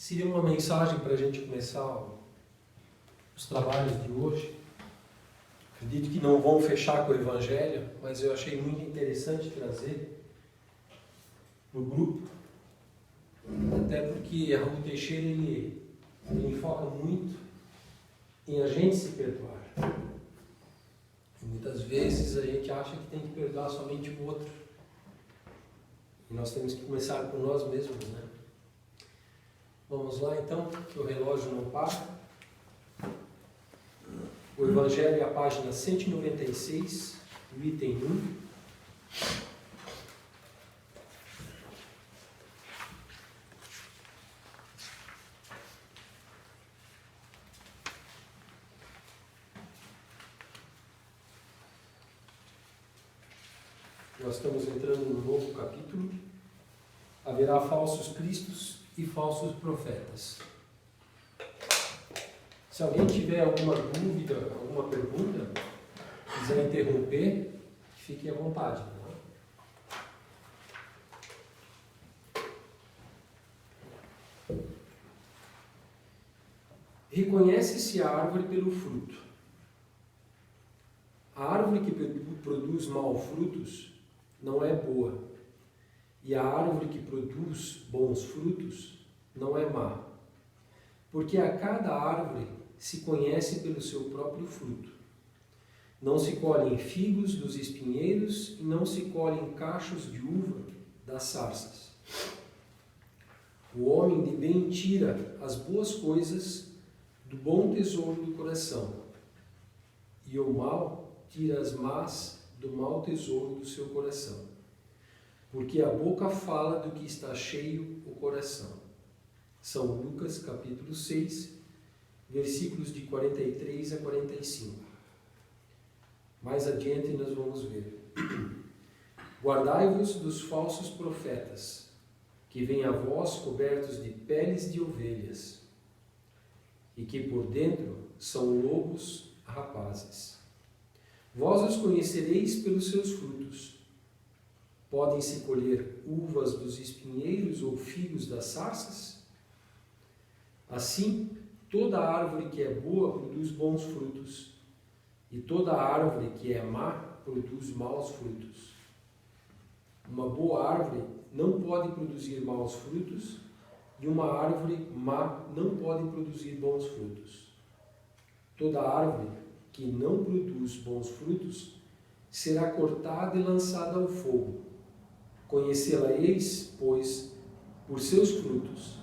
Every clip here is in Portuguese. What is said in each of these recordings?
Seria uma mensagem para a gente começar os trabalhos de hoje. Acredito que não vão fechar com o Evangelho, mas eu achei muito interessante trazer para o grupo, até porque Raul Teixeira ele foca muito em a gente se perdoar. E muitas vezes a gente acha que tem que perdoar somente o outro. E nós temos que começar por nós mesmos, né? Vamos lá então, que o relógio não para. O Evangelho é a página 196, o item 1. Nós estamos entrando no novo capítulo. Haverá falsos cristos e falsos profetas. Se alguém tiver alguma dúvida, alguma pergunta, quiser interromper, fique à vontade. Reconhece-se a árvore pelo fruto. A árvore que produz maus frutos não é boa, e a árvore que produz bons frutos não é má, porque a cada árvore se conhece pelo seu próprio fruto. Não se colhem figos dos espinheiros e não se colhem cachos de uva das sarças. O homem de bem tira as boas coisas do bom tesouro do coração, e o mal tira as más do mau tesouro do seu coração. Porque a boca fala do que está cheio o coração. São Lucas capítulo 6, versículos de 43 a 45. Mais adiante nós vamos ver. Guardai-vos dos falsos profetas, que vêm a vós cobertos de peles de ovelhas, e que por dentro são lobos rapazes. Vós os conhecereis pelos seus frutos. Podem-se colher uvas dos espinheiros ou figos das sarças? Assim, toda árvore que é boa produz bons frutos, e toda árvore que é má produz maus frutos. Uma boa árvore não pode produzir maus frutos, e uma árvore má não pode produzir bons frutos. Toda árvore que não produz bons frutos será cortada e lançada ao fogo. Conhecê-la-eis, pois, por seus frutos.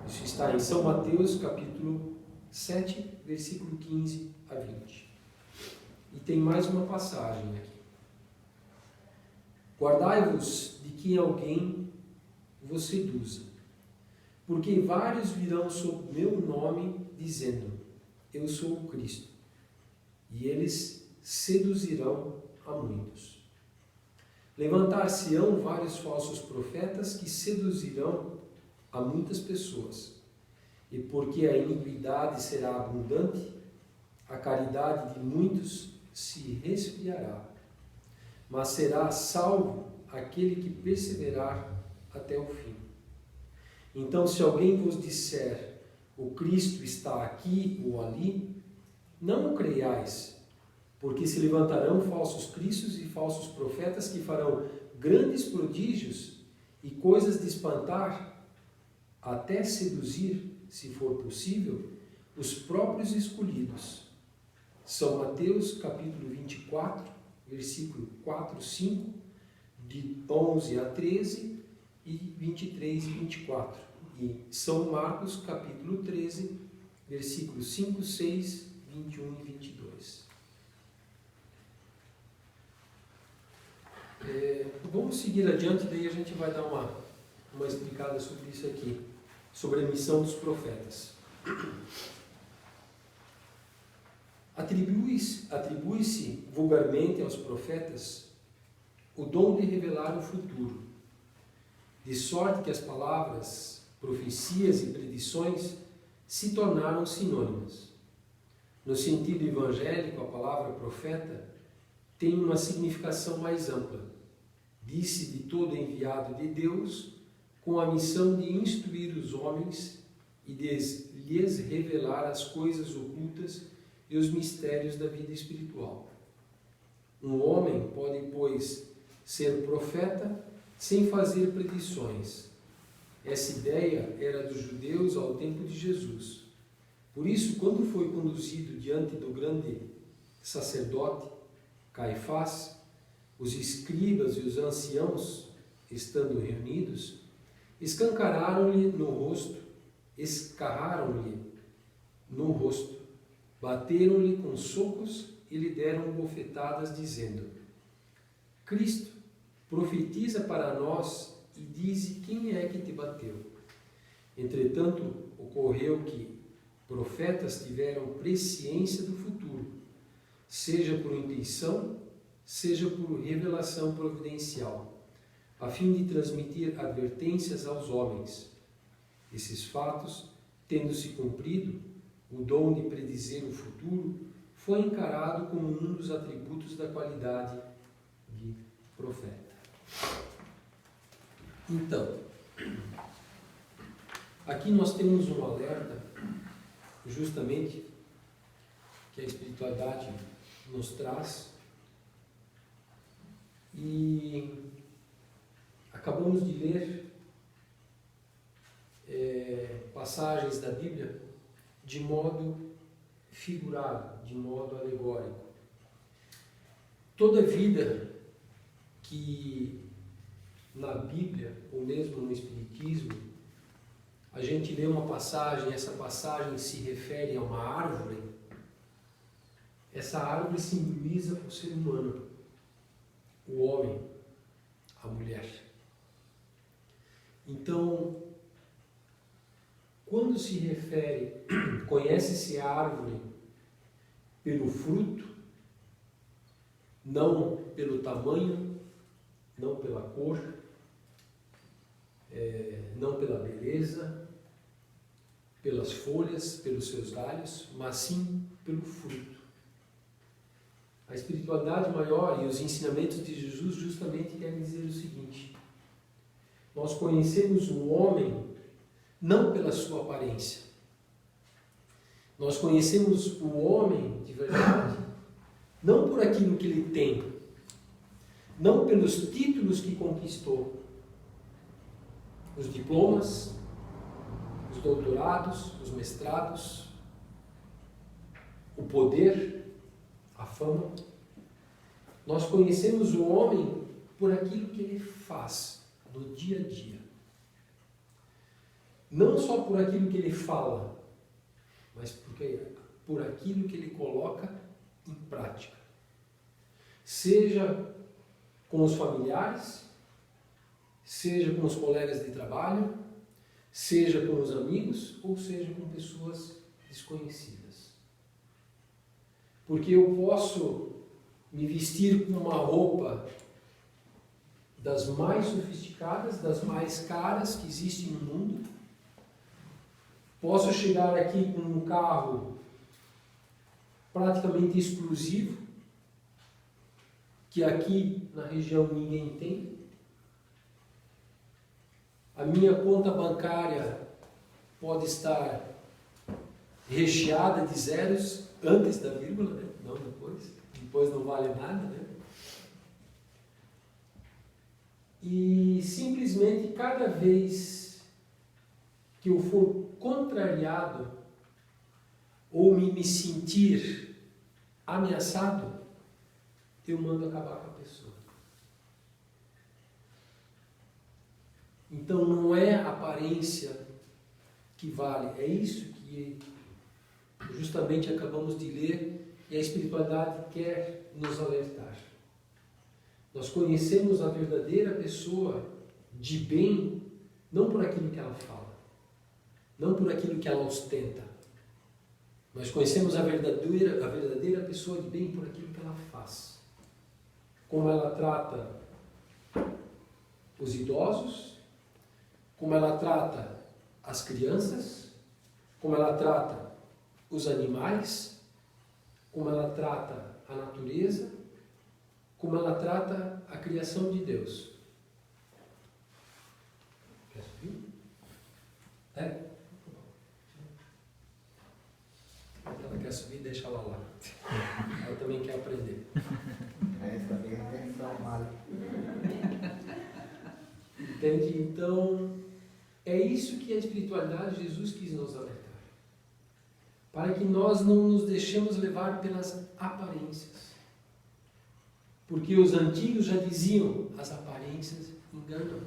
Isso está em São Mateus, capítulo 7, versículo 15 a 20. E tem mais uma passagem aqui. Guardai-vos de que alguém vos seduza, porque vários virão sob meu nome, dizendo, eu sou o Cristo, e eles seduzirão a muitos. Levantar-se-ão vários falsos profetas que seduzirão a muitas pessoas. E porque a iniquidade será abundante, a caridade de muitos se resfriará. Mas será salvo aquele que perseverar até o fim. Então, se alguém vos disser, o Cristo está aqui ou ali, não o creiais, porque se levantarão falsos cristos e falsos profetas que farão grandes prodígios e coisas de espantar, até seduzir, se for possível, os próprios escolhidos. São Mateus capítulo 24, versículo 4, 5, de 11 a 13 e 23 e 24. E São Marcos capítulo 13, versículos 5, 6, 21 e 22. Vamos seguir adiante, daí a gente vai dar uma explicada sobre isso aqui, sobre a missão dos profetas. Atribui-se vulgarmente aos profetas o dom de revelar o futuro, de sorte que as palavras, profecias e predições se tornaram sinônimas. No sentido evangélico, a palavra profeta tem uma significação mais ampla. Disse de todo enviado de Deus, com a missão de instruir os homens e lhes revelar as coisas ocultas e os mistérios da vida espiritual. Um homem pode, pois, ser profeta sem fazer predições. Essa ideia era dos judeus ao tempo de Jesus. Por isso, quando foi conduzido diante do grande sacerdote, Caifás, os escribas e os anciãos, estando reunidos, escarraram-lhe no rosto, bateram-lhe com socos e lhe deram bofetadas, dizendo: Cristo, profetiza para nós e dize quem é que te bateu. Entretanto, ocorreu que profetas tiveram presciência do futuro, seja por intuição, seja por revelação providencial, a fim de transmitir advertências aos homens. Esses fatos, tendo se cumprido, o dom de predizer o futuro foi encarado como um dos atributos da qualidade de profeta. Então, aqui nós temos um alerta, justamente, que a espiritualidade nos traz, e acabamos de ler passagens da Bíblia de modo figurado, de modo alegórico. Toda vida que na Bíblia, ou mesmo no Espiritismo, a gente lê uma passagem, essa passagem se refere a uma árvore, essa árvore simboliza o ser humano, o homem, a mulher. Então, quando se refere, conhece-se a árvore pelo fruto, não pelo tamanho, não pela cor, não pela beleza, pelas folhas, pelos seus galhos, mas sim pelo fruto. A espiritualidade maior e os ensinamentos de Jesus justamente querem dizer o seguinte: nós conhecemos o homem não pela sua aparência. Nós conhecemos o homem de verdade não por aquilo que ele tem, não pelos títulos que conquistou, os diplomas, os doutorados, os mestrados, o poder, a fama. Nós conhecemos o homem por aquilo que ele faz no dia a dia. Não só por aquilo que ele fala, mas por aquilo que ele coloca em prática. Seja com os familiares, seja com os colegas de trabalho, seja com os amigos, ou seja com pessoas desconhecidas. Porque eu posso me vestir com uma roupa das mais sofisticadas, das mais caras que existem no mundo. Posso chegar aqui com um carro praticamente exclusivo, que aqui na região ninguém tem. A minha conta bancária pode estar recheada de zeros antes da vírgula, né? Não depois. Depois não vale nada, né? E simplesmente cada vez que eu for contrariado ou me sentir ameaçado, eu mando acabar com a pessoa. Então não é a aparência que vale, é isso que justamente acabamos de ler e a espiritualidade quer nos alertar. Nós conhecemos a verdadeira pessoa de bem não por aquilo que ela fala, não por aquilo que ela ostenta. Nós conhecemos a verdadeira pessoa de bem por aquilo que ela faz. Como ela trata os idosos, como ela trata as crianças, como ela trata os animais, como ela trata a natureza, como ela trata a criação de Deus. Quer subir? Entende? Então, é isso que a espiritualidade de Jesus quis nos alertar. Para que nós não nos deixemos levar pelas aparências. Porque os antigos já diziam, as aparências enganam.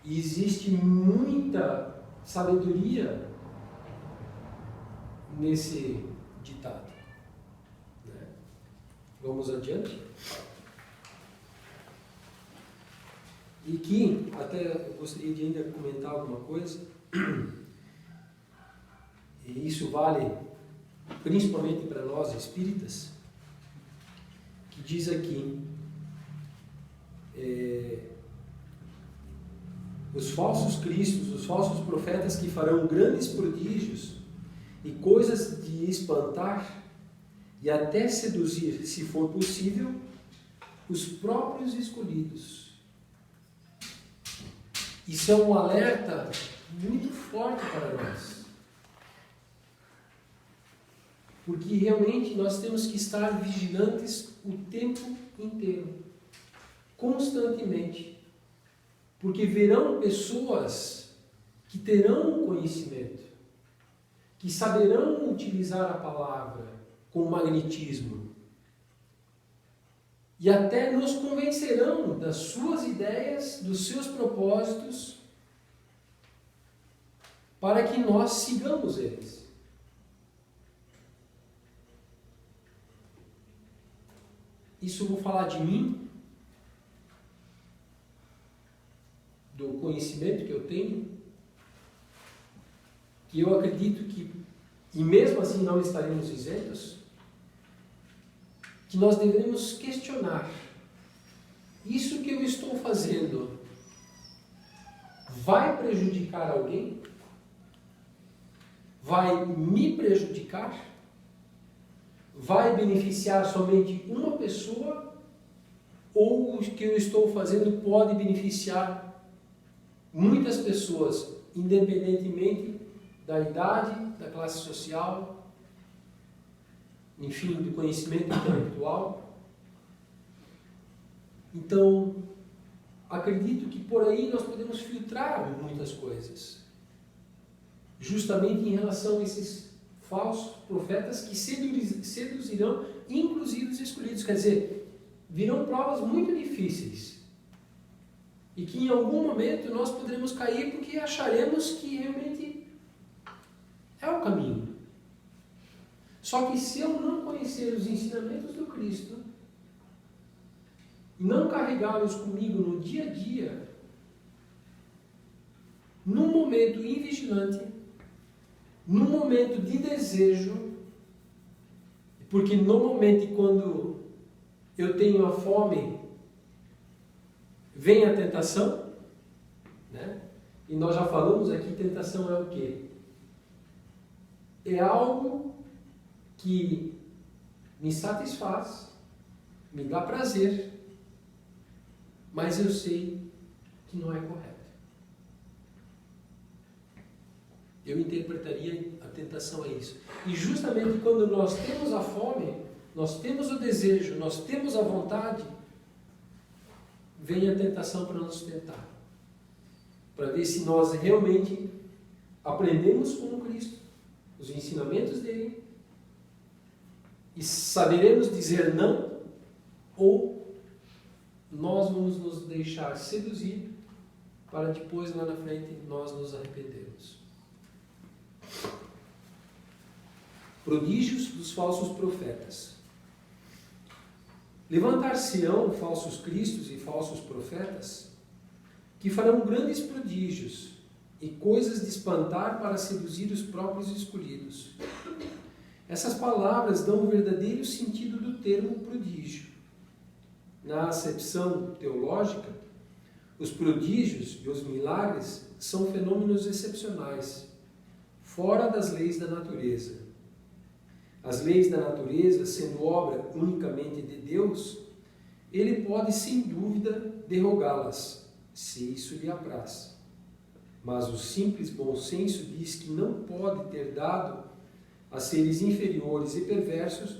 E existe muita sabedoria nesse ditado. Né? Vamos adiante? E que, até eu gostaria de ainda comentar alguma coisa, e isso vale principalmente para nós espíritas, que diz aqui, os falsos cristos, os falsos profetas que farão grandes prodígios e coisas de espantar e até seduzir, se for possível, os próprios escolhidos. Isso é um alerta muito forte para nós. Porque realmente nós temos que estar vigilantes o tempo inteiro, constantemente. Porque verão pessoas que terão conhecimento, que saberão utilizar a palavra com magnetismo e até nos convencerão das suas ideias, dos seus propósitos, para que nós sigamos eles. Isso eu vou falar de mim, do conhecimento que eu tenho, que eu acredito que, e mesmo assim não estaremos isentos, que nós devemos questionar: isso que eu estou fazendo vai prejudicar alguém? Vai me prejudicar? Vai beneficiar somente uma pessoa? Ou o que eu estou fazendo pode beneficiar muitas pessoas, independentemente da idade, da classe social, enfim, do conhecimento intelectual? Então, acredito que por aí nós podemos filtrar muitas coisas, justamente em relação a esses falsos profetas que seduzirão, inclusive os escolhidos. Quer dizer, virão provas muito difíceis e que em algum momento nós poderemos cair porque acharemos que realmente é o caminho. Só que se eu não conhecer os ensinamentos do Cristo e não carregá-los comigo no dia a dia, num momento invigilante, num momento de desejo, porque normalmente quando eu tenho a fome, vem a tentação, né? E nós já falamos aqui, tentação é o quê? É algo que me satisfaz, me dá prazer, mas eu sei que não é correto. Eu interpretaria a tentação a isso. E justamente quando nós temos a fome, nós temos o desejo, nós temos a vontade, vem a tentação para nos tentar. Para ver se nós realmente aprendemos com Cristo, os ensinamentos dele, e saberemos dizer não, ou nós vamos nos deixar seduzir para depois, lá na frente, nós nos arrependermos. Prodígios dos falsos profetas. Levantar-se-ão falsos cristos e falsos profetas, que farão grandes prodígios e coisas de espantar para seduzir os próprios escolhidos. Essas palavras dão o verdadeiro sentido do termo prodígio. Na acepção teológica, os prodígios e os milagres são fenômenos excepcionais, fora das leis da natureza. As leis da natureza, sendo obra unicamente de Deus, ele pode sem dúvida derrogá-las, se isso lhe apraz. Mas o simples bom senso diz que não pode ter dado a seres inferiores e perversos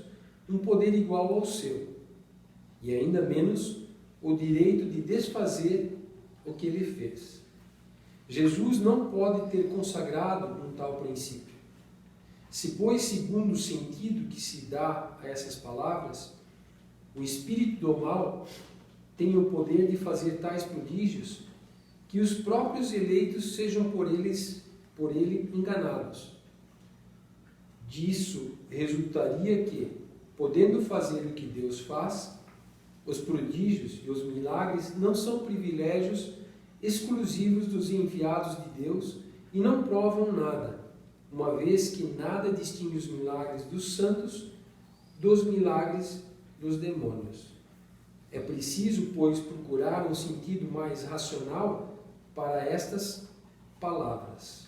um poder igual ao seu, e ainda menos o direito de desfazer o que ele fez. Jesus não pode ter consagrado um tal princípio. Se, pois, segundo o sentido que se dá a essas palavras, o espírito do mal tem o poder de fazer tais prodígios, que os próprios eleitos sejam por ele enganados. Disso resultaria que, podendo fazer o que Deus faz, os prodígios e os milagres não são privilégios exclusivos dos enviados de Deus e não provam nada, uma vez que nada distingue os milagres dos santos dos milagres dos demônios. É preciso, pois, procurar um sentido mais racional para estas palavras.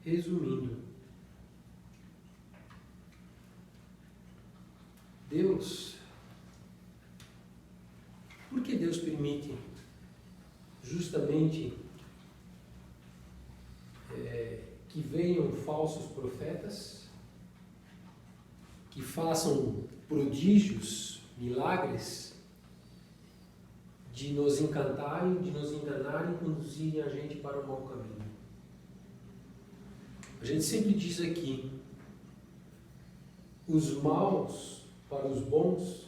Resumindo, por que Deus permite justamente que venham falsos profetas, que façam prodígios, milagres, de nos encantarem, de nos enganarem, conduzirem a gente para o mau caminho? A gente sempre diz aqui, os maus para os bons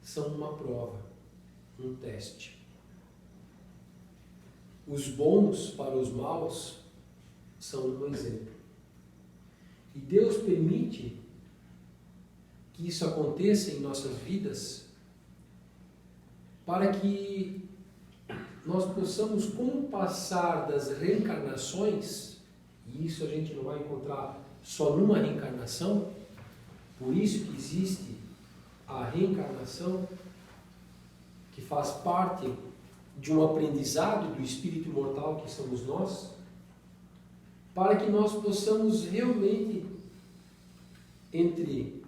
são uma prova, um teste. Os bons para os maus são um exemplo. E Deus permite que isso aconteça em nossas vidas para que nós possamos, com o passar das reencarnações, e isso a gente não vai encontrar só numa reencarnação, por isso que existe a reencarnação, que faz parte de um aprendizado do espírito imortal que somos nós, para que nós possamos realmente, entre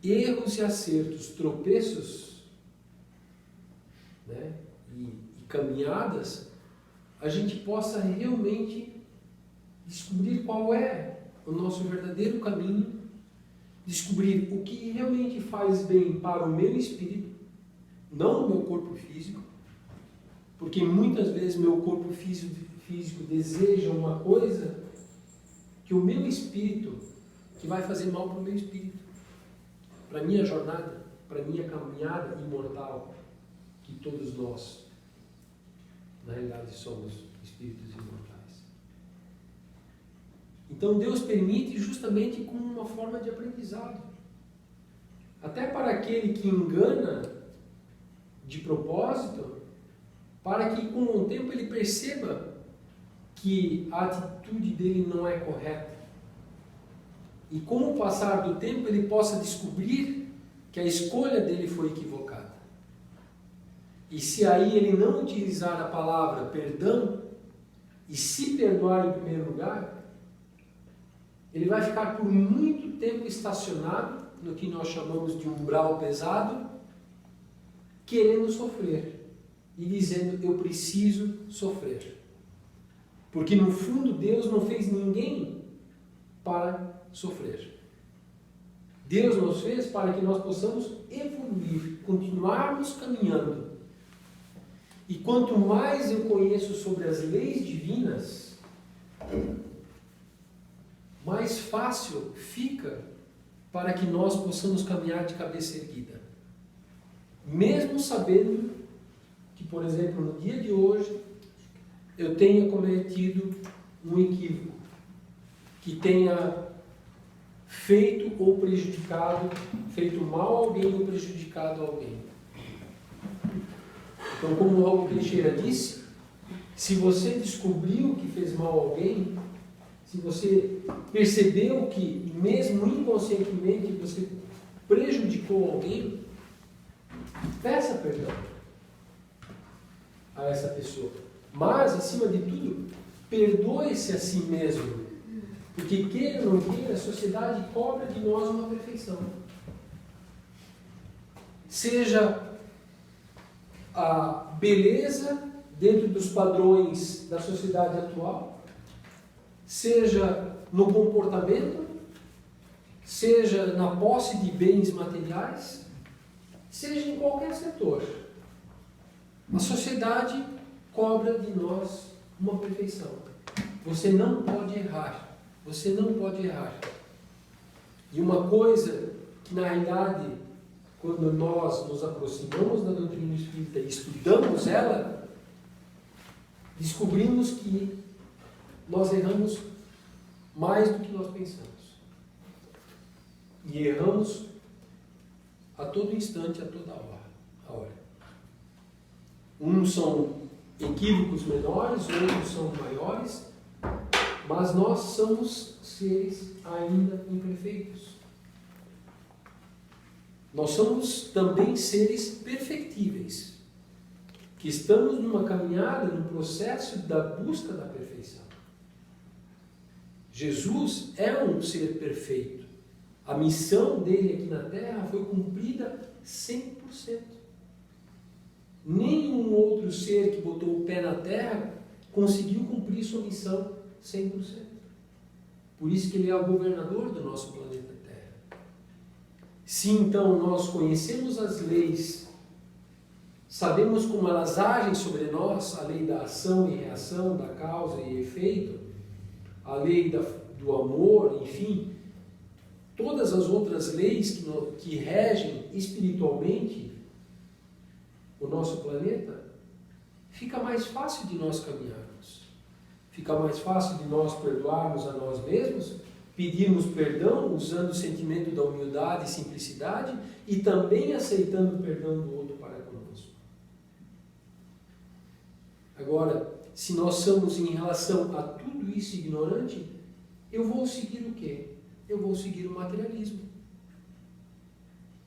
erros e acertos, tropeços, né, e caminhadas, a gente possa realmente descobrir qual é o nosso verdadeiro caminho, descobrir o que realmente faz bem para o meu espírito, não o meu corpo físico, porque muitas vezes meu corpo físico deseja uma coisa que o meu espírito, que vai fazer mal para o meu espírito, para a minha jornada, para a minha caminhada imortal, que todos nós, na realidade, somos espíritos imortais. Então Deus permite justamente como uma forma de aprendizado. Até para aquele que engana de propósito, para que com o tempo ele perceba que a atitude dele não é correta. E com o passar do tempo ele possa descobrir que a escolha dele foi equivocada. E se aí ele não utilizar a palavra perdão e se perdoar em primeiro lugar, ele vai ficar por muito tempo estacionado no que nós chamamos de umbral pesado, querendo sofrer e dizendo, eu preciso sofrer. Porque no fundo Deus não fez ninguém para sofrer. Deus nos fez para que nós possamos evoluir, continuarmos caminhando. E quanto mais eu conheço sobre as leis divinas, mais fácil fica para que nós possamos caminhar de cabeça erguida. Mesmo sabendo que, por exemplo, no dia de hoje, eu tenha cometido um equívoco, que tenha feito ou prejudicado, feito mal a alguém ou prejudicado a alguém. Então, como o Raul Teixeira disse, se você descobriu que fez mal a alguém, se você percebeu que, mesmo inconscientemente, você prejudicou alguém, peça perdão a essa pessoa. Mas, acima de tudo, perdoe-se a si mesmo. Porque, queira ou não queira, a sociedade cobra de nós uma perfeição. Seja a beleza dentro dos padrões da sociedade atual, seja no comportamento, seja na posse de bens materiais, seja em qualquer setor. A sociedade cobra de nós uma perfeição. Você não pode errar. Você não pode errar. E uma coisa que, na realidade, quando nós nos aproximamos da doutrina espírita e estudamos ela, descobrimos que nós erramos mais do que nós pensamos. E erramos a todo instante, a toda hora. Uns são equívocos menores, outros são maiores, mas nós somos seres ainda imperfeitos. Nós somos também seres perfectíveis, que estamos numa caminhada, num processo da busca da perfeição. Jesus é um ser perfeito. A missão dele aqui na Terra foi cumprida 100%. Nenhum outro ser que botou o pé na Terra conseguiu cumprir sua missão 100%. Por isso que ele é o governador do nosso planeta Terra. Se então nós conhecemos as leis, sabemos como elas agem sobre nós, a lei da ação e reação, da causa e efeito, a lei do amor, enfim, todas as outras leis que regem espiritualmente o nosso planeta, fica mais fácil de nós caminharmos. Fica mais fácil de nós perdoarmos a nós mesmos, pedirmos perdão usando o sentimento da humildade e simplicidade e também aceitando o perdão do outro para conosco. Agora, se nós somos em relação a tudo isso ignorante, eu vou seguir o quê? Eu vou seguir o materialismo.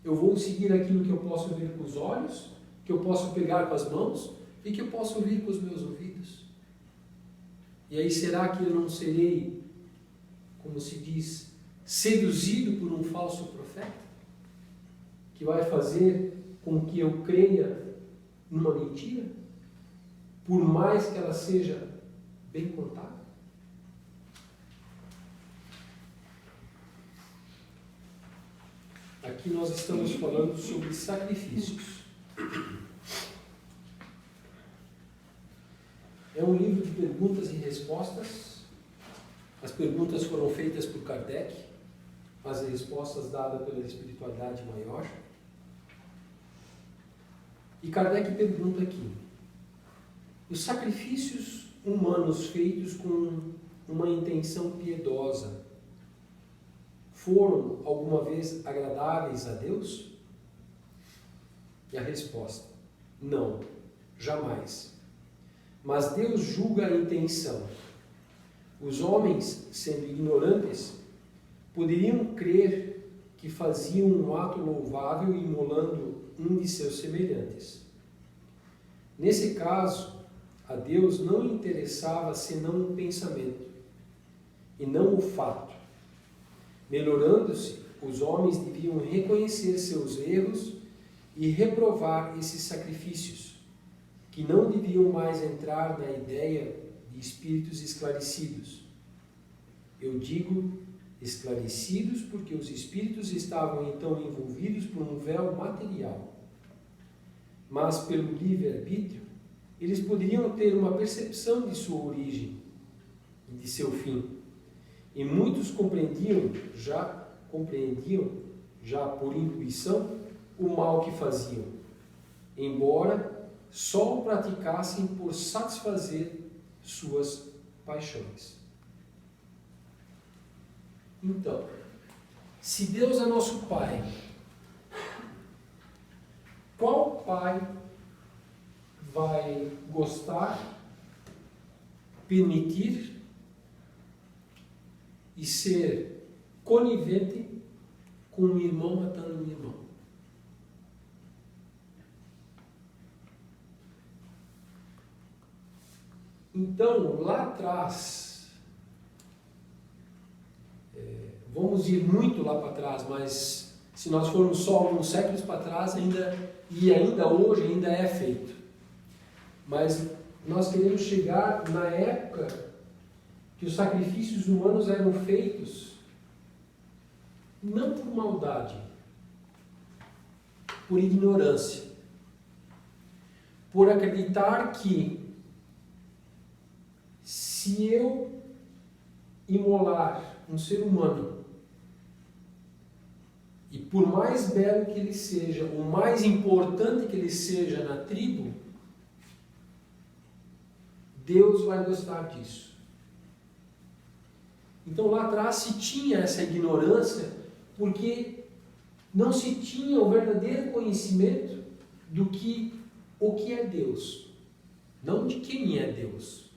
Eu vou seguir aquilo que eu posso ver com os olhos, que eu posso pegar com as mãos e que eu posso ouvir com os meus ouvidos. E aí será que eu não serei, como se diz, seduzido por um falso profeta? Que vai fazer com que eu creia numa mentira? Por mais que ela seja bem contada? Aqui nós estamos falando sobre sacrifícios. É um livro de perguntas e respostas. As perguntas foram feitas por Kardec, as respostas dadas pela espiritualidade maior. E Kardec pergunta aqui: os sacrifícios humanos feitos com uma intenção piedosa foram alguma vez agradáveis a Deus? E a resposta: não, jamais. Mas Deus julga a intenção. Os homens, sendo ignorantes, poderiam crer que faziam um ato louvável imolando um de seus semelhantes. Nesse caso, a Deus não interessava senão o pensamento, e não o fato. Melhorando-se, os homens deviam reconhecer seus erros e reprovar esses sacrifícios, que não deviam mais entrar na ideia de espíritos esclarecidos. Eu digo esclarecidos porque os espíritos estavam então envolvidos por um véu material. Mas pelo livre-arbítrio, eles poderiam ter uma percepção de sua origem e de seu fim. E muitos compreendiam já por intuição o mal que faziam, embora só o praticassem por satisfazer suas paixões. Então, se Deus é nosso Pai, qual pai vai gostar, permitir e ser conivente com um irmão matando um irmão? Então, lá atrás, vamos ir muito lá para trás, mas se nós formos só alguns séculos para trás, ainda hoje é feito. Mas nós queremos chegar na época que os sacrifícios humanos eram feitos não por maldade, por ignorância, por acreditar que se eu imolar um ser humano, e por mais belo que ele seja, o mais importante que ele seja na tribo, Deus vai gostar disso. Então lá atrás se tinha essa ignorância, porque não se tinha o verdadeiro conhecimento do que o que é Deus. Não de quem é Deus.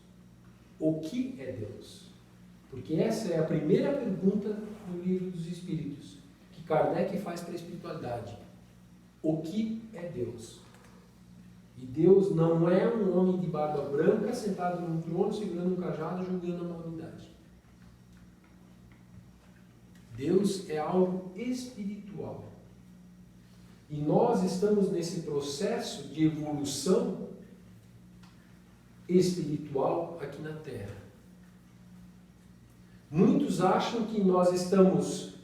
O que é Deus? Porque essa é a primeira pergunta no Livro dos Espíritos, que Kardec faz para a espiritualidade. O que é Deus? E Deus não é um homem de barba branca sentado num trono, segurando um cajado, julgando a humanidade. Deus é algo espiritual. E nós estamos nesse processo de evolução espiritual aqui na Terra. Muitos acham que nós estamos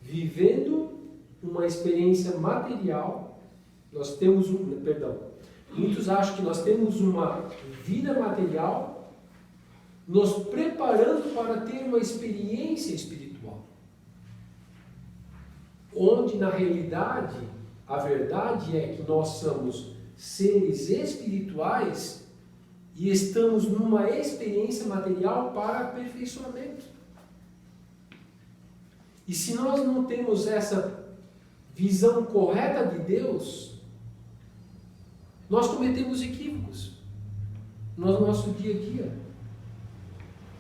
vivendo uma experiência material, muitos acham que nós temos uma vida material nos preparando para ter uma experiência espiritual. Onde, na realidade, a verdade é que nós somos seres espirituais e estamos numa experiência material para aperfeiçoamento. E se nós não temos essa visão correta de Deus, nós cometemos equívocos no nosso dia a dia.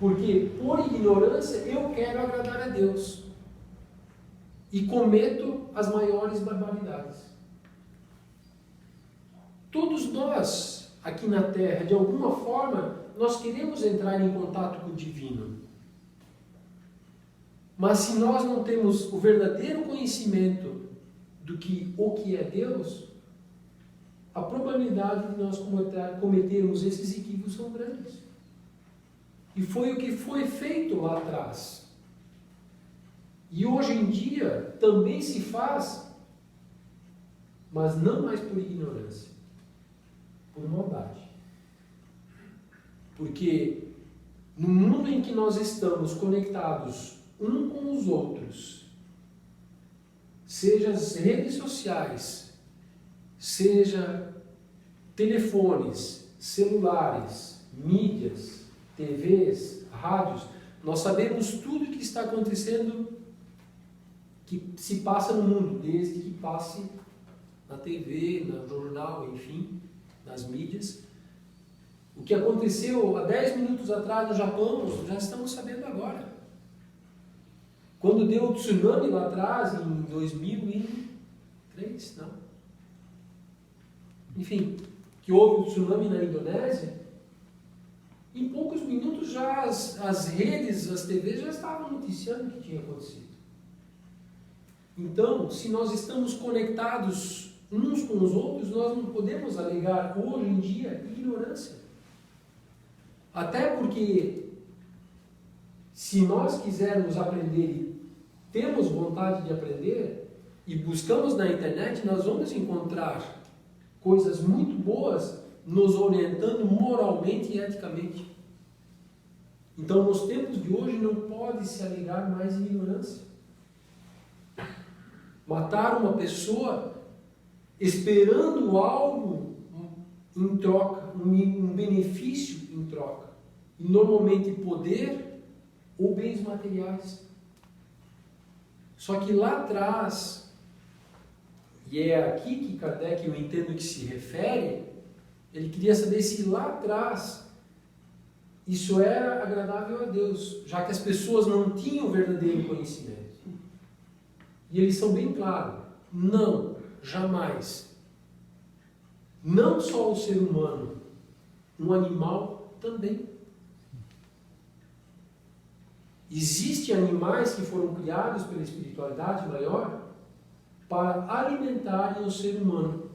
Porque, por ignorância, eu quero agradar a Deus. E cometo as maiores barbaridades. Todos nós, aqui na Terra, de alguma forma, nós queremos entrar em contato com o divino. Mas se nós não temos o verdadeiro conhecimento do que o que é Deus, a probabilidade de nós cometermos esses equívocos são grandes. E foi o que foi feito lá atrás. E hoje em dia também se faz, mas não mais por ignorância, por maldade. Porque no mundo em que nós estamos conectados um com os outros, seja as redes sociais, seja telefones, celulares, mídias, TVs, rádios, nós sabemos tudo o que está acontecendo, que se passa no mundo, desde que passe na TV, no jornal, enfim, nas mídias. O que aconteceu há 10 minutos atrás no Japão, já estamos sabendo agora. Quando deu o tsunami lá atrás, em 2003, não? Enfim, que houve o tsunami na Indonésia, em poucos minutos já as redes, as TVs já estavam noticiando o que tinha acontecido. Então, se nós estamos conectados uns com os outros, nós não podemos alegar hoje em dia ignorância. Até porque, se nós quisermos aprender e temos vontade de aprender e buscamos na internet, nós vamos encontrar coisas muito boas nos orientando moralmente e eticamente. Então, nos tempos de hoje, não pode se alegar mais ignorância. Matar uma pessoa esperando algo em troca, um benefício em troca. E normalmente poder ou bens materiais. Só que lá atrás, e é aqui que Kardec, eu entendo que se refere, ele queria saber se lá atrás isso era agradável a Deus, já que as pessoas não tinham o verdadeiro conhecimento. E eles são bem claros, não, jamais. Não só o ser humano, um animal também. Existem animais que foram criados pela espiritualidade maior para alimentarem o ser humano.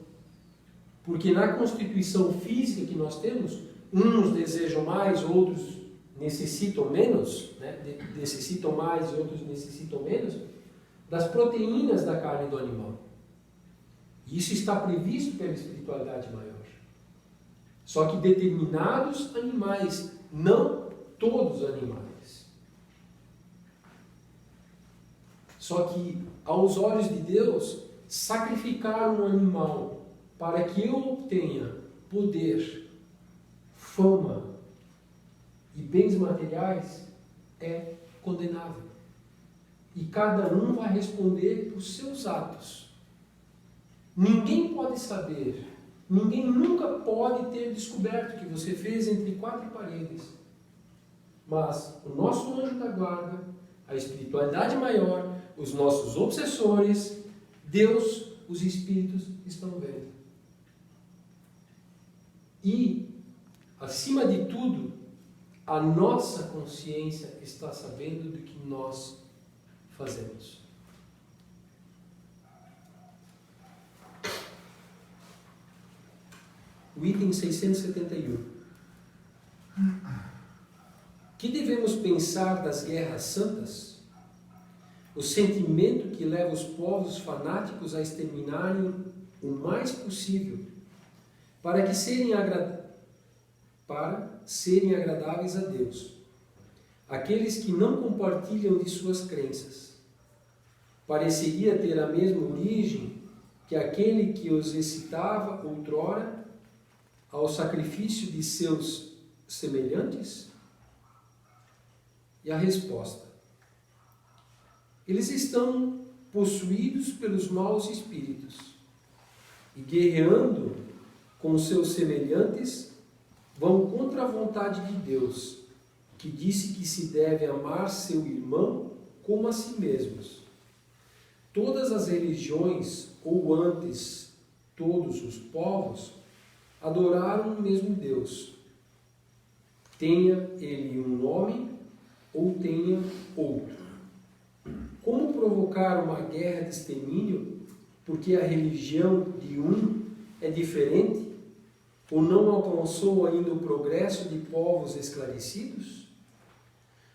Porque na constituição física que nós temos, uns desejam mais, outros necessitam menos, né? Necessitam mais e outros necessitam menos, das proteínas da carne do animal. Isso está previsto pela espiritualidade maior. Só que determinados animais, não todos os animais. Só que, aos olhos de Deus, sacrificar um animal para que eu obtenha poder, fama e bens materiais é condenável. E cada um vai responder por seus atos. Ninguém pode saber, ninguém nunca pode ter descoberto o que você fez entre quatro paredes. Mas o nosso anjo da guarda, a espiritualidade maior, os nossos obsessores, Deus, os espíritos estão vendo. E, acima de tudo, a nossa consciência está sabendo do que nós fazemos. O item 671. Que devemos pensar das guerras santas? O sentimento que leva os povos fanáticos a exterminarem o mais possível, para serem agradáveis a Deus, aqueles que não compartilham de suas crenças. Pareceria ter a mesma origem que aquele que os excitava outrora ao sacrifício de seus semelhantes? E a resposta: eles estão possuídos pelos maus espíritos e, guerreando com seus semelhantes, vão contra a vontade de Deus, que disse que se deve amar seu irmão como a si mesmos. Todas as religiões, ou antes, todos os povos, adoraram o mesmo Deus. Tenha ele um nome ou tenha outro. Como provocar uma guerra de extermínio porque a religião de um é diferente ou não alcançou ainda o progresso de povos esclarecidos?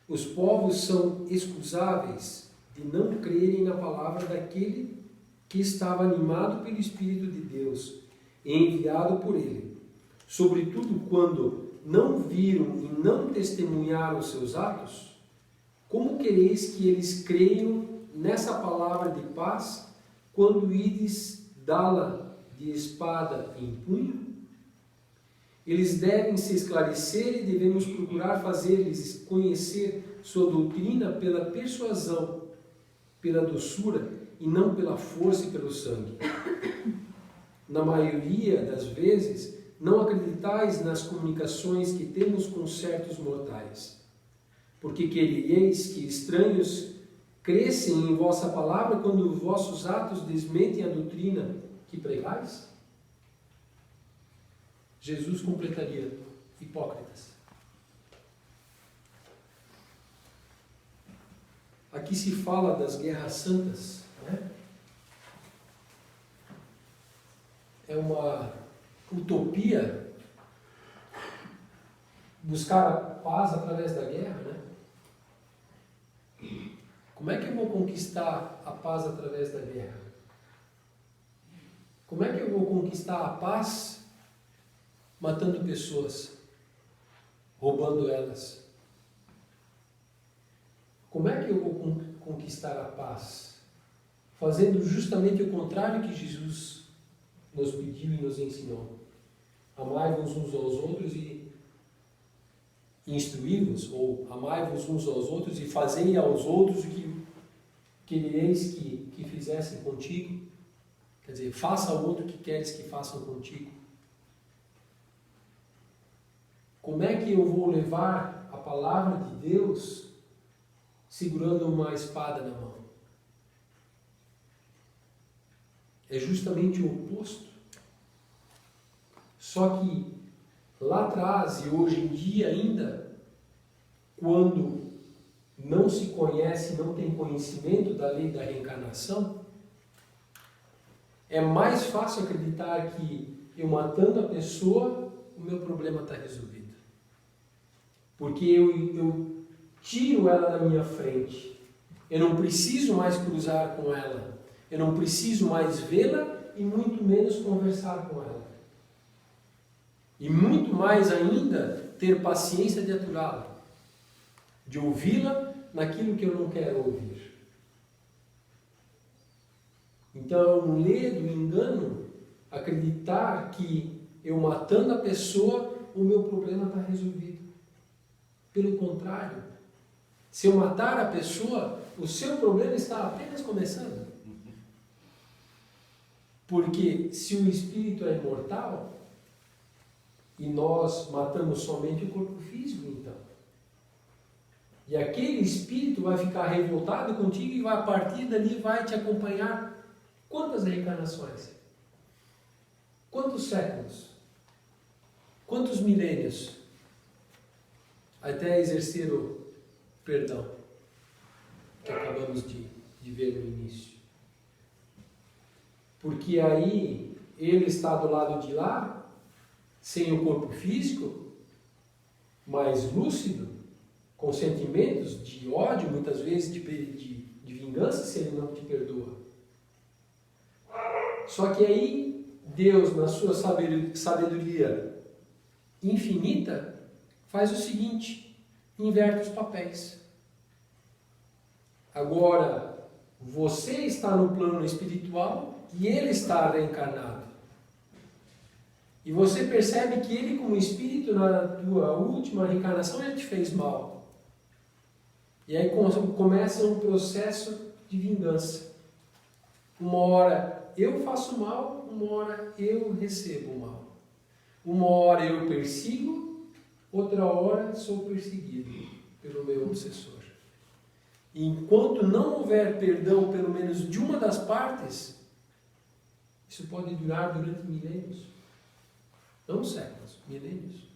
Os povos são excusáveis de não crerem na palavra daquele que estava animado pelo Espírito de Deus e enviado por ele, sobretudo quando não viram e não testemunharam seus atos. Como quereis que eles creiam nessa palavra de paz quando ides dá-la de espada em punho? Eles devem se esclarecer e devemos procurar fazer-lhes conhecer sua doutrina pela persuasão, pela doçura e não pela força e pelo sangue. Na maioria das vezes, não acreditais nas comunicações que temos com certos mortais, porque quereis que estranhos crescem em vossa palavra quando vossos atos desmentem a doutrina que pregais? Jesus completaria: hipócritas. Aqui se fala das guerras santas, né? É uma utopia buscar a paz através da guerra, né? Como é que eu vou conquistar a paz através da guerra? Como é que eu vou conquistar a paz matando pessoas, roubando elas? Como é que eu vou conquistar a paz? Fazendo justamente o contrário que Jesus nos pediu e nos ensinou. Amai-vos uns aos outros e instruí-vos, ou amai-vos uns aos outros e fazei aos outros o que quereis que fizessem contigo. Quer dizer, faça ao outro o que queres que façam contigo. Como é que eu vou levar a palavra de Deus segurando uma espada na mão? É justamente o oposto. Só que lá atrás e hoje em dia ainda, quando não se conhece, não tem conhecimento da lei da reencarnação, é mais fácil acreditar que eu matando a pessoa, o meu problema está resolvido. Porque eu tiro ela da minha frente. Eu não preciso mais cruzar com ela. Eu não preciso mais vê-la e muito menos conversar com ela. E muito mais ainda ter paciência de aturá-la. De ouvi-la naquilo que eu não quero ouvir. Então é um ledo, um engano, acreditar que eu matando a pessoa, o meu problema está resolvido. Pelo contrário, se eu matar a pessoa, o seu problema está apenas começando. Porque se o espírito é imortal, e nós matamos somente o corpo físico, então. E aquele espírito vai ficar revoltado contigo e vai, a partir dali vai te acompanhar. Quantas reencarnações? Quantos séculos? Quantos milênios? Até exercer o perdão que acabamos de ver no início. Porque aí ele está do lado de lá, sem o corpo físico, mais lúcido, com sentimentos de ódio, muitas vezes de vingança, se ele não te perdoa. Só que aí, Deus, na sua sabedoria infinita, faz o seguinte, inverte os papéis. Agora, você está no plano espiritual e ele está reencarnado. E você percebe que ele, como espírito, na tua última reencarnação, ele te fez mal. E aí começa um processo de vingança. Uma hora eu faço mal, uma hora eu recebo mal. Uma hora eu persigo, outra hora sou perseguido pelo meu obsessor. E enquanto não houver perdão, pelo menos de uma das partes, isso pode durar durante milênios. Não séculos, milênios.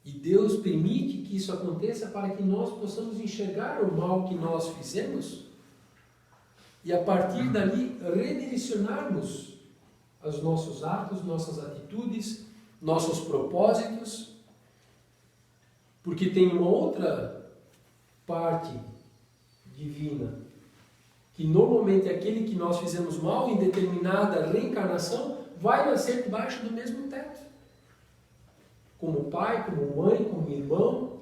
E Deus permite que isso aconteça para que nós possamos enxergar o mal que nós fizemos e a partir dali redirecionarmos os nossos atos, nossas atitudes, nossos propósitos, porque tem uma outra parte divina, que normalmente aquele que nós fizemos mal em determinada reencarnação vai nascer debaixo do mesmo teto. Como pai, como mãe, como irmão,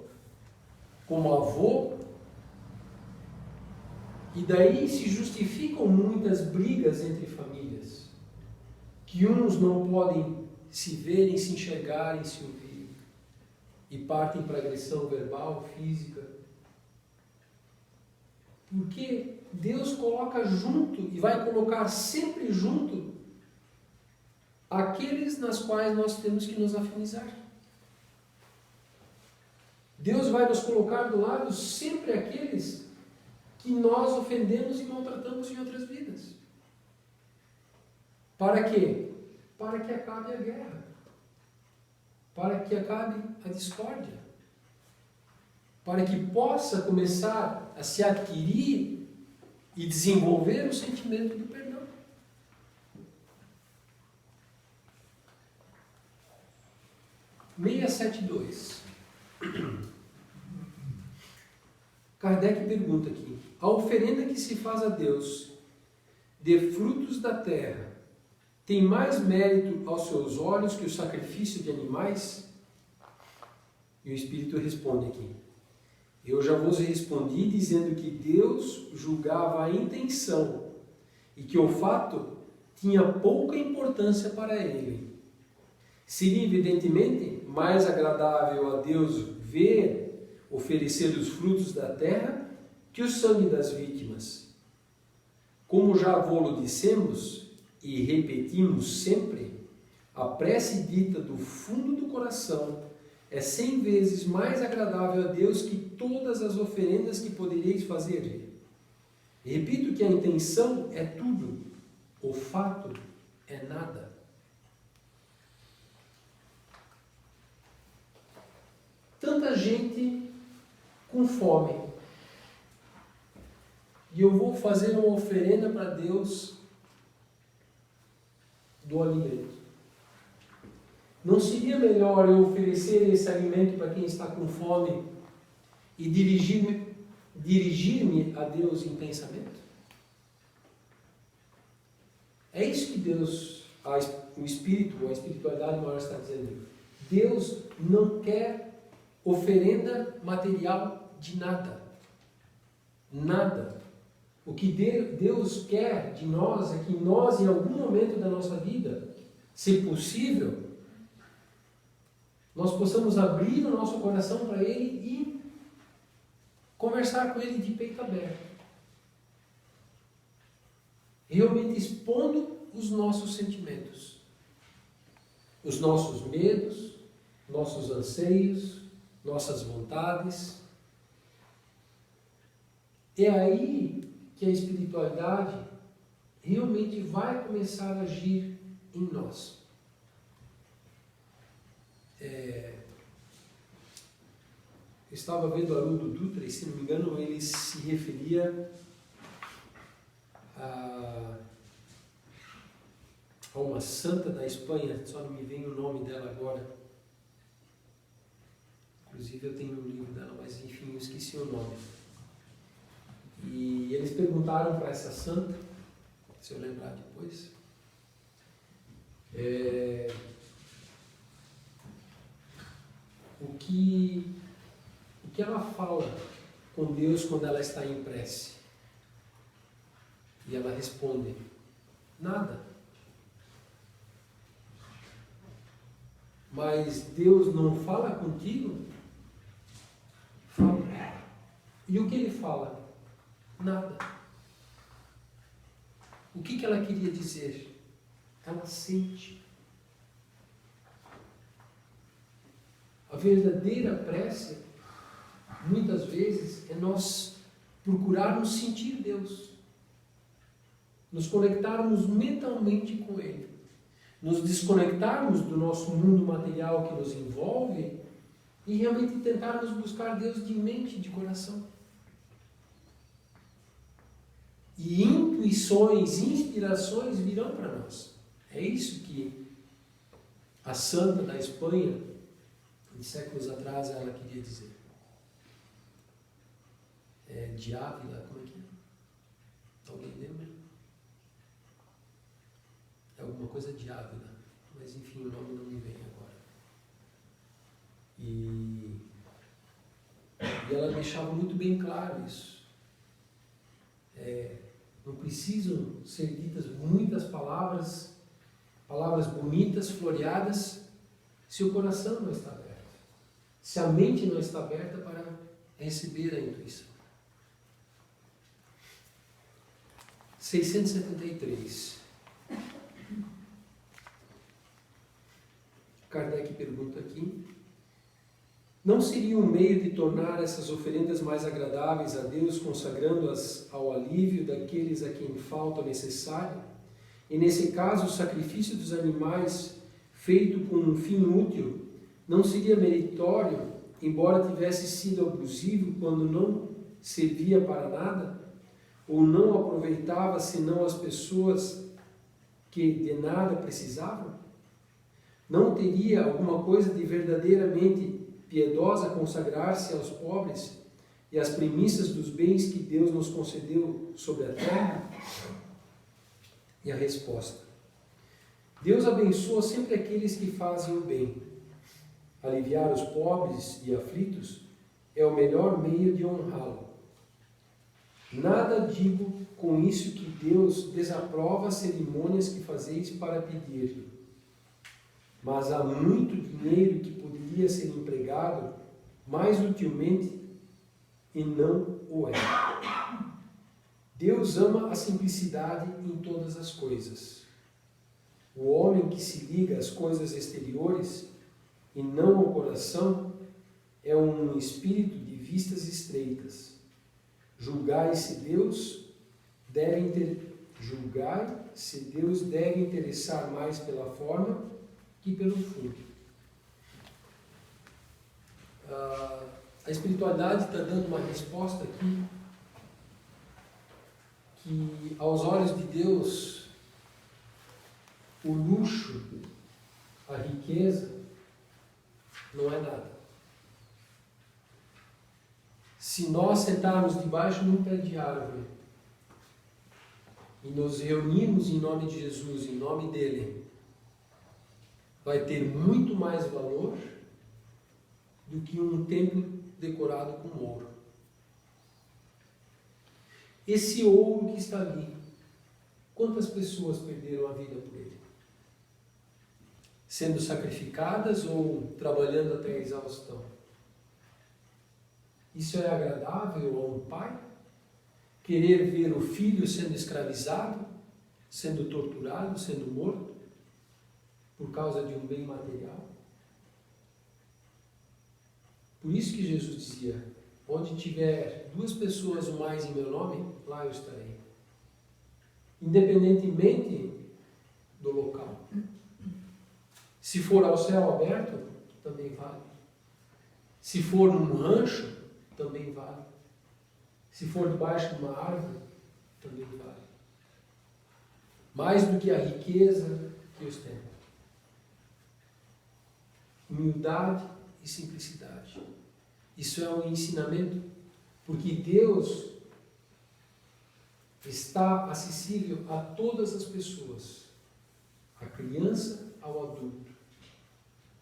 como avô. E daí se justificam muitas brigas entre famílias, que uns não podem se verem, se enxergarem, se ouvirem, e partem para agressão verbal, física. Porque Deus coloca junto, e vai colocar sempre junto, aqueles nas quais nós temos que nos afinizar. Deus vai nos colocar do lado sempre aqueles que nós ofendemos e maltratamos em outras vidas. Para quê? Para que acabe a guerra. Para que acabe a discórdia. Para que possa começar a se adquirir e desenvolver o sentimento do perdão. (672) Kardec pergunta aqui: a oferenda que se faz a Deus de frutos da terra tem mais mérito aos seus olhos que o sacrifício de animais? E o Espírito responde aqui: eu já vos respondi dizendo que Deus julgava a intenção e que o fato tinha pouca importância para ele. Seria evidentemente mais agradável a Deus ver oferecer os frutos da terra que o sangue das vítimas. Como já vô-lo dissemos e repetimos sempre, a prece dita do fundo do coração é 100 vezes mais agradável a Deus que todas as oferendas que podereis fazer. Repito que a intenção é tudo, o fato é nada. Tanta gente com fome, e eu vou fazer uma oferenda para Deus do alimento. Não seria melhor eu oferecer esse alimento para quem está com fome e dirigir-me a Deus em pensamento? É isso que Deus, o Espírito, a espiritualidade maior está dizendo. Deus não quer oferenda material de nada. Nada. O que Deus quer de nós é que nós, em algum momento da nossa vida, se possível, nós possamos abrir o nosso coração para Ele e conversar com Ele de peito aberto. Realmente expondo os nossos sentimentos, os nossos medos, nossos anseios, nossas vontades. É aí que a espiritualidade realmente vai começar a agir em nós. Eu estava vendo Haroldo Dutra e, se não me engano, ele se referia a uma santa da Espanha, só não me vem o nome dela agora. Inclusive eu tenho um livro dela, mas enfim, eu esqueci o nome. E eles perguntaram para essa santa, se eu lembrar depois, o que ela fala com Deus quando ela está em prece. E ela responde: nada. Mas Deus não fala contigo? Fala. E o que Ele fala? Nada. O que ela queria dizer? Ela sente. A verdadeira prece, muitas vezes, é nós procurarmos sentir Deus, nos conectarmos mentalmente com Ele, nos desconectarmos do nosso mundo material que nos envolve e realmente tentarmos buscar Deus de mente, de coração. E intuições, inspirações virão para nós. É isso que a santa da Espanha, de séculos atrás, ela queria dizer. De Ávila, como é que é? Alguém lembra? É alguma coisa de Ávila, mas enfim, o nome não me vem agora. E ela deixava muito bem claro isso. Não precisam ser ditas muitas palavras bonitas, floreadas, se o coração não está aberto, se a mente não está aberta para receber a intuição. 673. Kardec pergunta aqui: não seria um meio de tornar essas oferendas mais agradáveis a Deus, consagrando-as ao alívio daqueles a quem falta o necessário? E nesse caso, o sacrifício dos animais, feito com um fim útil, não seria meritório, embora tivesse sido abusivo quando não servia para nada, ou não aproveitava senão as pessoas que de nada precisavam? Não teria alguma coisa de verdadeiramente piedosa consagrar-se aos pobres e às primícias dos bens que Deus nos concedeu sobre a terra? E a resposta: Deus abençoa sempre aqueles que fazem o bem. Aliviar os pobres e aflitos é o melhor meio de honrá-lo. Nada digo com isso que Deus desaprova as cerimônias que fazeis para pedir-lhe. Mas há muito dinheiro que poderia ser empregado mais utilmente e não o é. Deus ama a simplicidade em todas as coisas. O homem que se liga às coisas exteriores e não ao coração é um espírito de vistas estreitas. Julgai se Deus deve interessar mais pela forma que pelo fundo. A espiritualidade está dando uma resposta aqui que, aos olhos de Deus, o luxo, a riqueza, não é nada. Se nós sentarmos debaixo de um pé de árvore e nos reunirmos em nome de Jesus, em nome dele, vai ter muito mais valor do que um templo decorado com ouro. Esse ouro que está ali, quantas pessoas perderam a vida por ele? Sendo sacrificadas ou trabalhando até a exaustão? Isso é agradável a um pai? Querer ver o filho sendo escravizado, sendo torturado, sendo morto, por causa de um bem material? Por isso que Jesus dizia, onde tiver 2 pessoas ou mais em meu nome, lá eu estarei. Independentemente do local. Se for ao céu aberto, também vale. Se for num rancho, também vale. Se for debaixo de uma árvore, também vale. Mais do que a riqueza que ostenta. Humildade e simplicidade. Isso é um ensinamento, porque Deus está acessível a todas as pessoas, a criança ao adulto,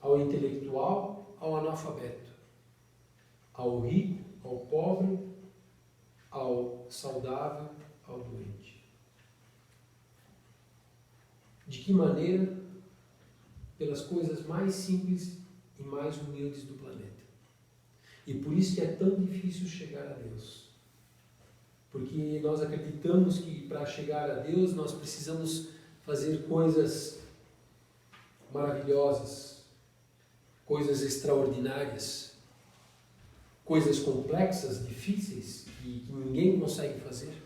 ao intelectual ao analfabeto, ao rico, ao pobre, ao saudável, ao doente. De que maneira? Pelas coisas mais simples e mais humildes do planeta. E por isso que é tão difícil chegar a Deus. Porque nós acreditamos que para chegar a Deus nós precisamos fazer coisas maravilhosas, coisas extraordinárias, coisas complexas, difíceis, que ninguém consegue fazer,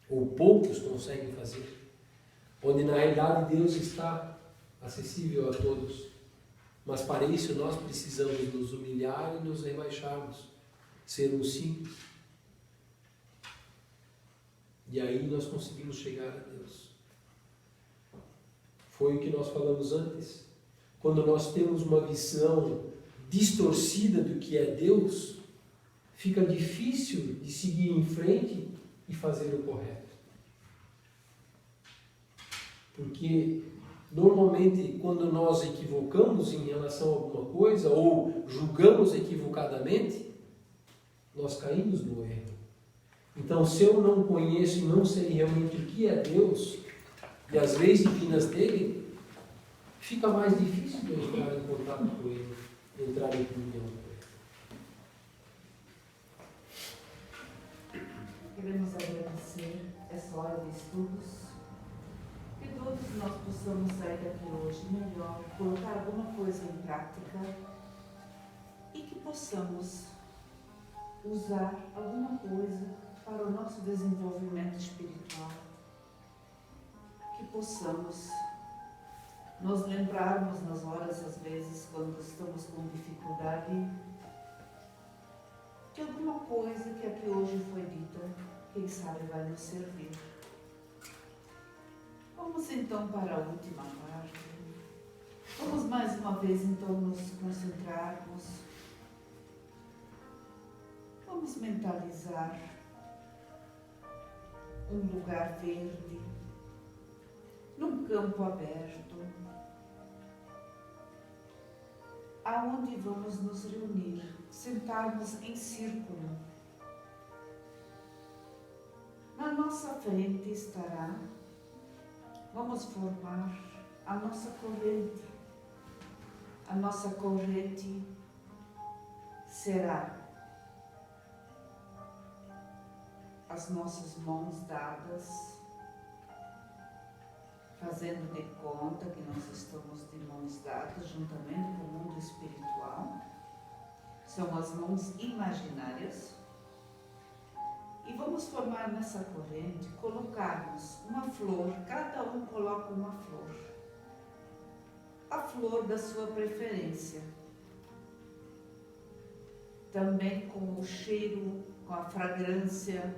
ou poucos conseguem fazer, onde na realidade Deus está acessível a todos. Mas para isso nós precisamos nos humilhar e nos rebaixarmos, sermos simples. E aí nós conseguimos chegar a Deus. Foi o que nós falamos antes. Quando nós temos uma visão distorcida do que é Deus, fica difícil de seguir em frente e fazer o correto. Porque normalmente quando nós equivocamos em relação a alguma coisa ou julgamos equivocadamente, nós caímos no erro. Então, se eu não conheço e não sei realmente o que é Deus e as leis divinas dele, fica mais difícil de eu entrar em contato com ele, entrar em comunhão com ele. Queremos agradecer essa hora de estudos, que todos nós possamos sair daqui hoje melhor, colocar alguma coisa em prática e que possamos usar alguma coisa para o nosso desenvolvimento espiritual, que possamos nos lembrarmos nas horas, às vezes, quando estamos com dificuldade, de alguma coisa que aqui hoje foi dita, quem sabe vai nos servir. Vamos então para a última parte. Vamos mais uma vez então nos concentrarmos. Vamos mentalizar um lugar verde, num campo aberto, aonde vamos nos reunir, sentarmos em círculo. Na nossa frente estará, vamos formar a nossa corrente. A nossa corrente será as nossas mãos dadas, fazendo de conta que nós estamos de mãos dadas juntamente com o mundo espiritual. São as mãos imaginárias. E vamos formar nessa corrente, colocarmos uma flor, cada um coloca uma flor. A flor da sua preferência. Também com o cheiro, com a fragrância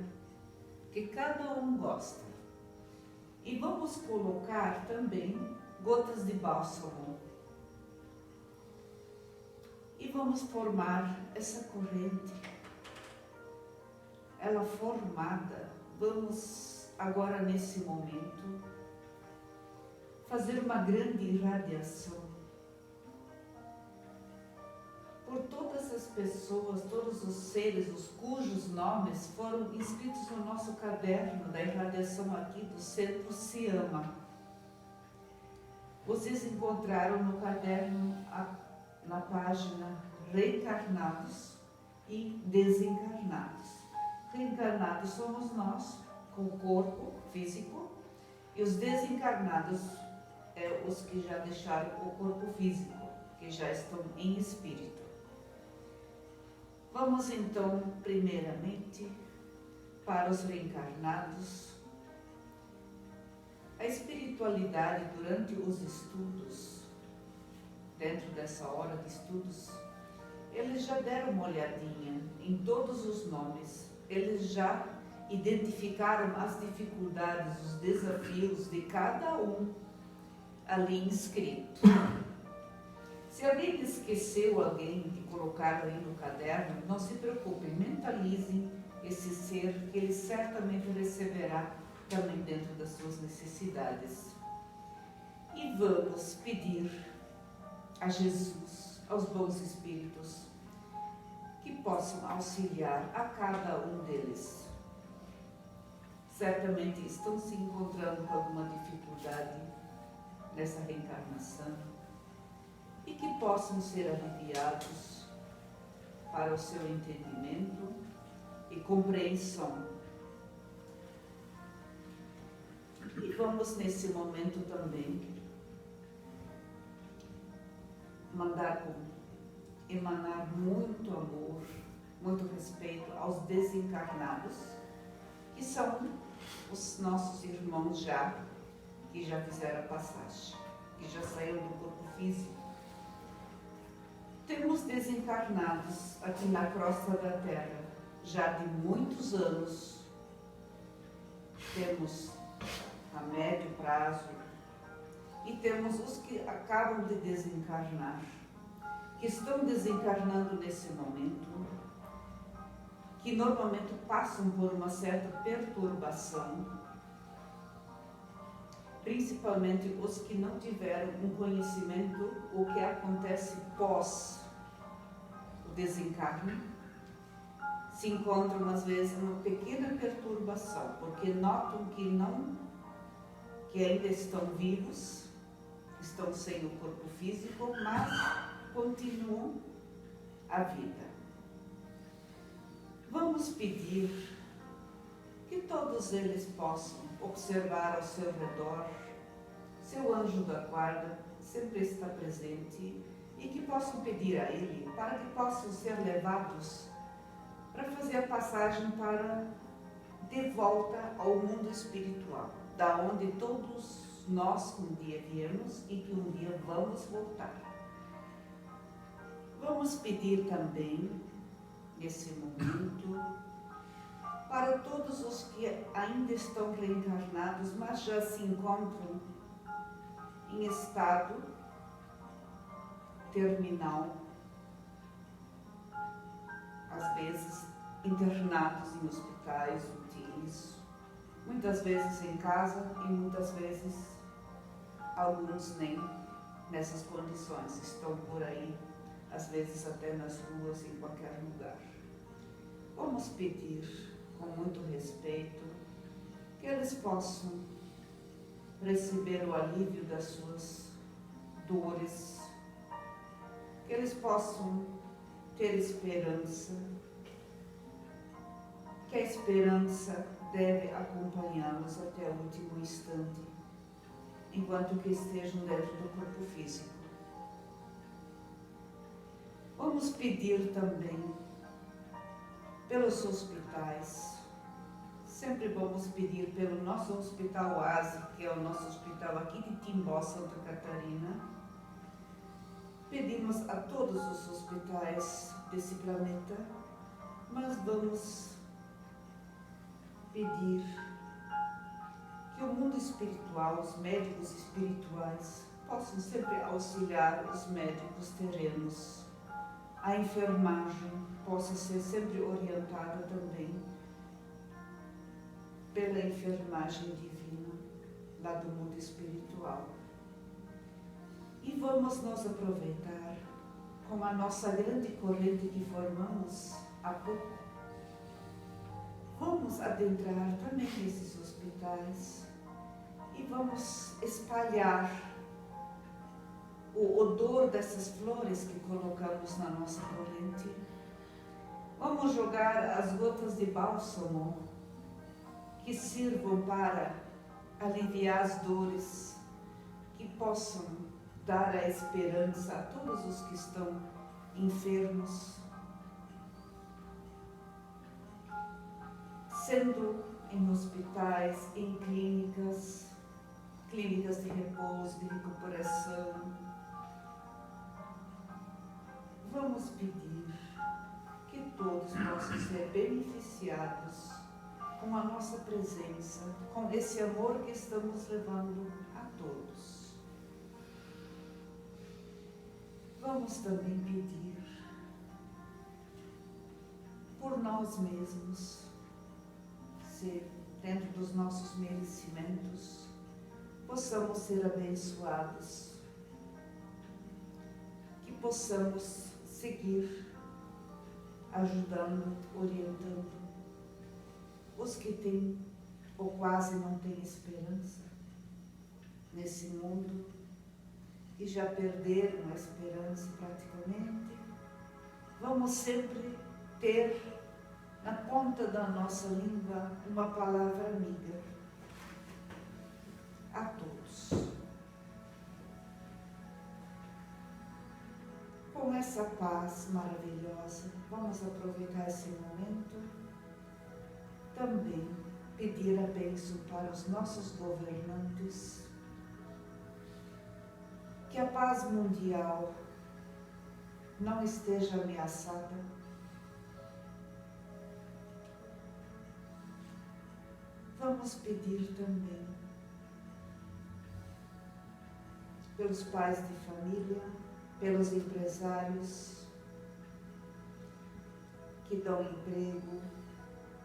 que cada um gosta. E vamos colocar também gotas de bálsamo. E vamos formar essa corrente. Ela formada, vamos agora nesse momento fazer uma grande irradiação por todas as pessoas, todos os seres, os cujos nomes foram inscritos no nosso caderno da irradiação aqui do Centro Se Ama. Vocês encontraram no caderno na página Reencarnados e Desencarnados. Reencarnados somos nós, com o corpo físico, e os desencarnados os que já deixaram o corpo físico, que já estão em espírito. Vamos então, primeiramente, para os reencarnados. A espiritualidade durante os estudos, dentro dessa hora de estudos, eles já deram uma olhadinha em todos os nomes, eles já identificaram as dificuldades, os desafios de cada um ali inscrito. Se alguém esqueceu alguém de colocar ali no caderno, não se preocupem, mentalizem esse ser que ele certamente receberá também dentro das suas necessidades. E vamos pedir a Jesus, aos bons espíritos, que possam auxiliar a cada um deles. Certamente estão se encontrando com alguma dificuldade nessa reencarnação e que possam ser aliviados para o seu entendimento e compreensão. E vamos nesse momento também emanar muito amor, muito respeito aos desencarnados, que são os nossos irmãos que já fizeram a passagem, que já saíram do corpo físico. Temos desencarnados aqui na crosta da Terra, já de muitos anos. Temos a médio prazo e temos os que acabam de desencarnar, que estão desencarnando nesse momento, que normalmente passam por uma certa perturbação, principalmente os que não tiveram um conhecimento o que acontece pós o desencarne, se encontram às vezes uma pequena perturbação, porque notam que ainda estão vivos, estão sem o corpo físico, mas continuam a vida. Vamos pedir que todos eles possam observar ao seu redor, seu anjo da guarda sempre está presente, e que possam pedir a ele para que possam ser levados para fazer a passagem de volta ao mundo espiritual, da onde todos nós um dia viemos e que um dia vamos voltar. Vamos pedir também, nesse momento, para todos os que ainda estão reencarnados, mas já se encontram em estado terminal, às vezes internados em hospitais UTIs, muitas vezes em casa e muitas vezes alguns nem nessas condições, estão por aí, às vezes até nas ruas, em qualquer lugar. Vamos pedir com muito respeito que eles possam receber o alívio das suas dores, que eles possam ter esperança, que a esperança deve acompanhá-los até o último instante, enquanto que estejam dentro do corpo físico. Vamos pedir também pelos hospitais. Sempre vamos pedir pelo nosso Hospital Oase, que é o nosso hospital aqui de Timbó, Santa Catarina. Pedimos a todos os hospitais desse planeta, mas vamos pedir que o mundo espiritual, os médicos espirituais, possam sempre auxiliar os médicos terrenos. A enfermagem possa ser sempre orientada também pela enfermagem divina, lá do mundo espiritual. E vamos nos aproveitar com a nossa grande corrente que formamos há pouco. Vamos adentrar também nesses hospitais e vamos espalhar o odor dessas flores que colocamos na nossa corrente. Vamos jogar as gotas de bálsamo que sirvam para aliviar as dores, que possam dar a esperança a todos os que estão enfermos, sendo em hospitais, em clínicas de repouso, de recuperação. Vamos pedir que todos possam ser beneficiados com a nossa presença, com esse amor que estamos levando a todos. Vamos também pedir por nós mesmos, se dentro dos nossos merecimentos possamos ser abençoados, que possamos seguir ajudando, orientando os que têm ou quase não têm esperança nesse mundo, que já perderam a esperança praticamente. Vamos sempre ter na ponta da nossa língua uma palavra amiga a todos. Com essa paz maravilhosa, vamos aproveitar esse momento também pedir a bênção para os nossos governantes, que a paz mundial não esteja ameaçada. Vamos pedir também pelos pais de família, pelos empresários que dão emprego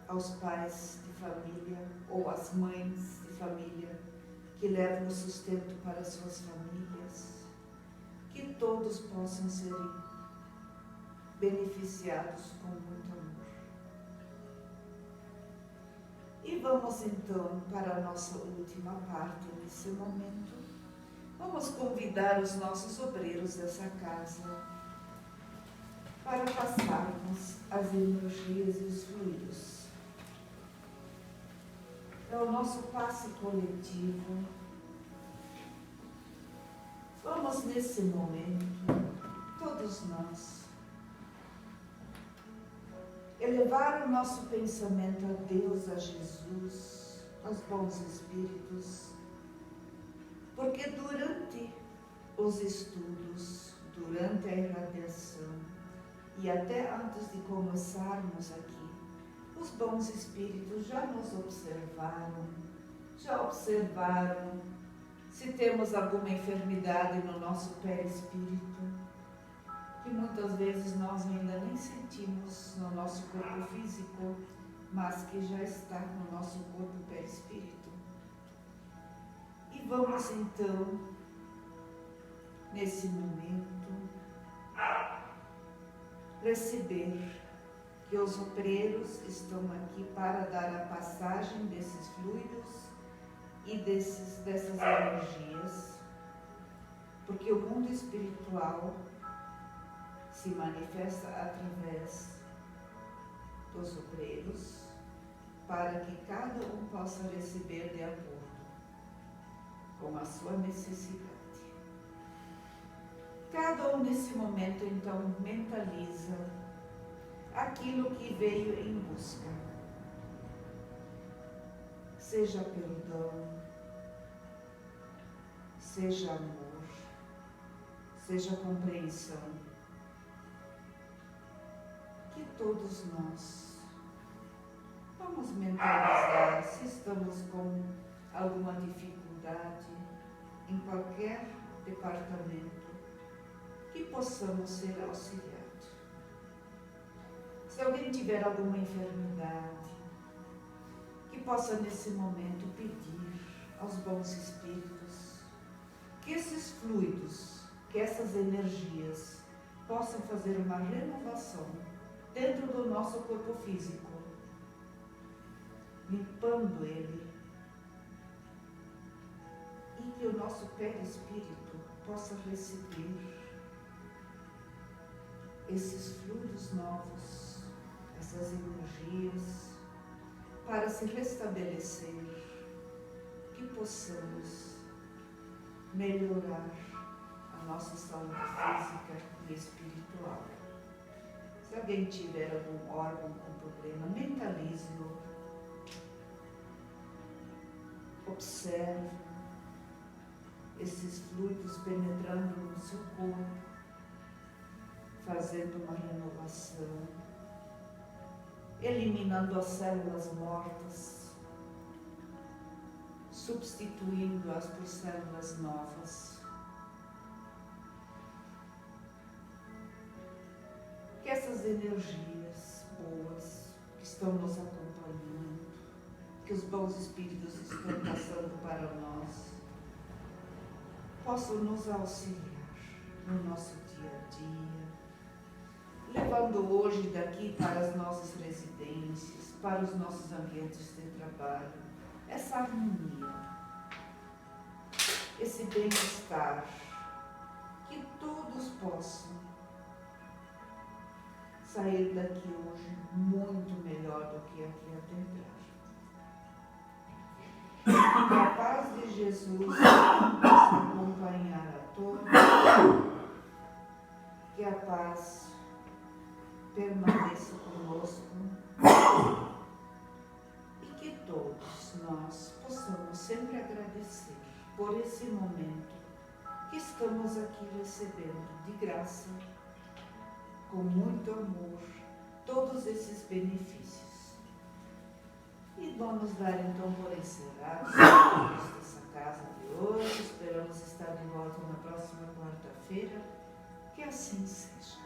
aos pais de família ou às mães de família que levam o sustento para suas famílias, que todos possam ser beneficiados com muito amor. E vamos então para a nossa última parte nesse momento. Vamos convidar os nossos obreiros dessa casa para passarmos as energias e os fluidos. É o nosso passe coletivo. Vamos nesse momento, todos nós, elevar o nosso pensamento a Deus, a Jesus, aos bons espíritos, porque durante os estudos, durante a irradiação e até antes de começarmos aqui, os bons espíritos já nos observaram se temos alguma enfermidade no nosso perispírito, que muitas vezes nós ainda nem sentimos no nosso corpo físico, mas que já está no nosso corpo perispírito. E vamos então, nesse momento, receber que os obreiros estão aqui para dar a passagem desses fluidos e dessas energias, porque o mundo espiritual se manifesta através dos obreiros, para que cada um possa receber de acordo com a sua necessidade. Cada um nesse momento então mentaliza aquilo que veio em busca, seja perdão, seja amor, seja compreensão, que todos nós vamos mentalizar se estamos com alguma dificuldade em qualquer departamento, que possamos ser auxiliados. Se alguém tiver alguma enfermidade, que possa nesse momento pedir aos bons espíritos que esses fluidos, que essas energias possam fazer uma renovação dentro do nosso corpo físico, limpando ele, e que o nosso perispírito possa receber esses fluidos novos, essas energias, para se restabelecer, que possamos melhorar a nossa saúde física e espiritual. Se alguém tiver algum órgão com problema, mentalize-o, observe esses fluidos penetrando no seu corpo, fazendo uma renovação, eliminando as células mortas, substituindo-as por células novas. Que essas energias boas que estão nos acompanhando, que os bons espíritos estão passando para nós, possam nos auxiliar no nosso dia a dia, levando hoje daqui para as nossas residências, para os nossos ambientes de trabalho, essa harmonia, esse bem-estar, que todos possam sair daqui hoje muito melhor do que aqui até entrar. Que a paz de Jesus possa acompanhar a todos, que a paz permaneça conosco e que todos nós possamos sempre agradecer por esse momento que estamos aqui recebendo de graça, com muito amor, todos esses benefícios. E vamos dar então por encerrado essa casa de hoje. Esperamos estar de volta na próxima quarta-feira. Que assim seja.